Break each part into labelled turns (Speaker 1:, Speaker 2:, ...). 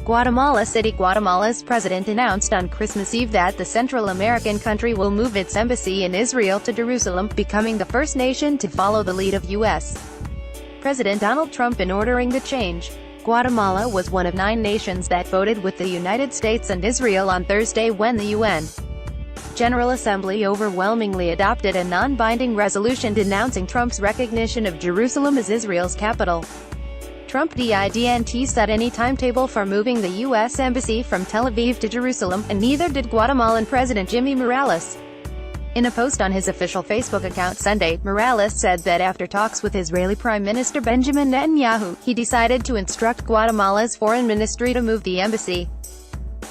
Speaker 1: Guatemala City. Guatemala's president announced on Christmas Eve that the Central American country will move its embassy in Israel to Jerusalem, becoming the first nation to follow the lead of U.S. President Donald Trump in ordering the change. Guatemala was one of 9 nations that voted with the United States and Israel on Thursday when the UN General Assembly overwhelmingly adopted a non-binding resolution denouncing Trump's recognition of Jerusalem as Israel's capital. Trump didn't set any timetable for moving the U.S. Embassy from Tel Aviv to Jerusalem, and neither did Guatemalan President Jimmy Morales. In a post on his official Facebook account Sunday, Morales said that after talks with Israeli Prime Minister Benjamin Netanyahu, he decided to instruct Guatemala's foreign ministry to move the embassy.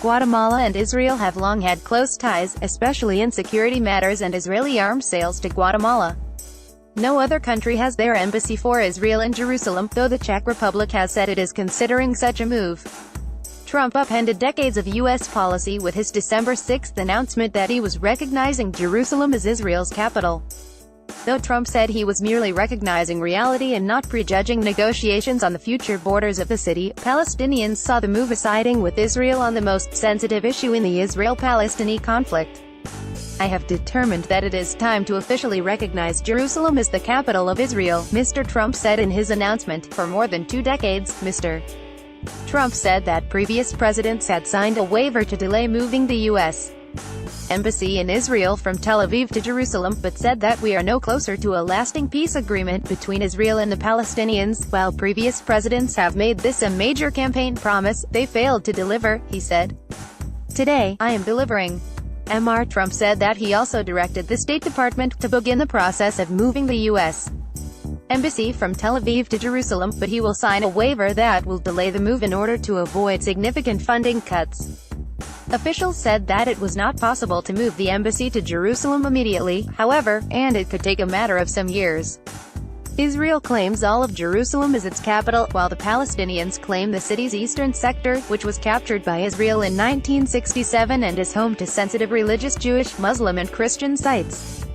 Speaker 1: Guatemala and Israel have long had close ties, especially in security matters and Israeli arms sales to Guatemala. No other country has their embassy for Israel in Jerusalem, though the Czech Republic has said it is considering such a move. Trump upended decades of U.S. policy with his December 6 announcement that he was recognizing Jerusalem as Israel's capital. Though Trump said he was merely recognizing reality and not prejudging negotiations on the future borders of the city, Palestinians saw the move as siding with Israel on the most sensitive issue in the Israel-Palestine conflict. "I have determined that it is time to officially recognize Jerusalem as the capital of Israel," Mr. Trump said in his announcement. For more than 2 decades, Mr. Trump said that previous presidents had signed a waiver to delay moving the U.S. Embassy in Israel from Tel Aviv to Jerusalem, but said that we are no closer to a lasting peace agreement between Israel and the Palestinians. While previous presidents have made this a major campaign promise, they failed to deliver, he said. "Today, I am delivering." Mr. Trump said that he also directed the State Department to begin the process of moving the U.S. Embassy from Tel Aviv to Jerusalem, but he will sign a waiver that will delay the move in order to avoid significant funding cuts. Officials said that it was not possible to move the embassy to Jerusalem immediately, however, and it could take a matter of some years. Israel claims all of Jerusalem as its capital, while the Palestinians claim the city's eastern sector, which was captured by Israel in 1967 and is home to sensitive religious Jewish, Muslim and Christian sites.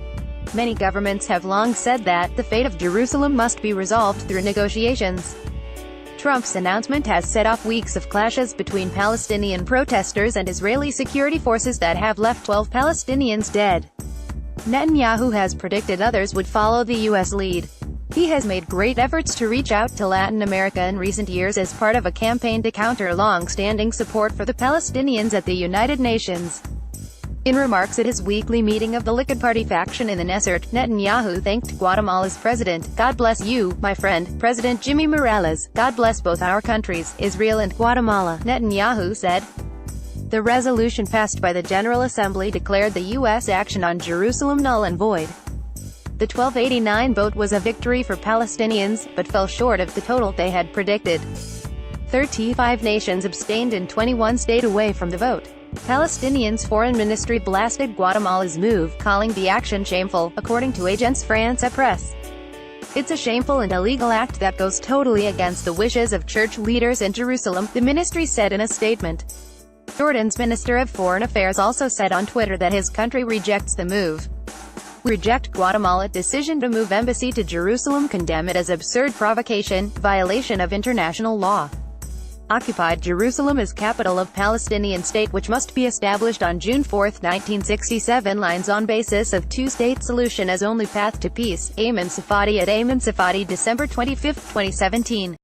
Speaker 1: Many governments have long said that the fate of Jerusalem must be resolved through negotiations. Trump's announcement has set off weeks of clashes between Palestinian protesters and Israeli security forces that have left 12 Palestinians dead. Netanyahu has predicted others would follow the U.S. lead. He has made great efforts to reach out to Latin America in recent years as part of a campaign to counter long-standing support for the Palestinians at the United Nations. In remarks at his weekly meeting of the Likud Party faction in the Knesset, Netanyahu thanked Guatemala's president. "God bless you, my friend, President Jimmy Morales. God bless both our countries, Israel and Guatemala," Netanyahu said. The resolution passed by the General Assembly declared the U.S. action on Jerusalem null and void. The 1289 vote was a victory for Palestinians, but fell short of the total they had predicted. 35 nations abstained and 21 stayed away from the vote. Palestinians' foreign ministry blasted Guatemala's move, calling the action shameful, according to Agence France-Presse. "It's a shameful and illegal act that goes totally against the wishes of church leaders in Jerusalem," the ministry said in a statement. Jordan's Minister of Foreign Affairs also said on Twitter that his country rejects the move. "We reject Guatemala's decision to move embassy to Jerusalem, condemn it as absurd provocation, violation of international law. Occupied Jerusalem as capital of Palestinian state which must be established on June 4, 1967 lines on basis of two-state solution as only path to peace." Ayman Safadi at Ayman Safadi, December 25, 2017.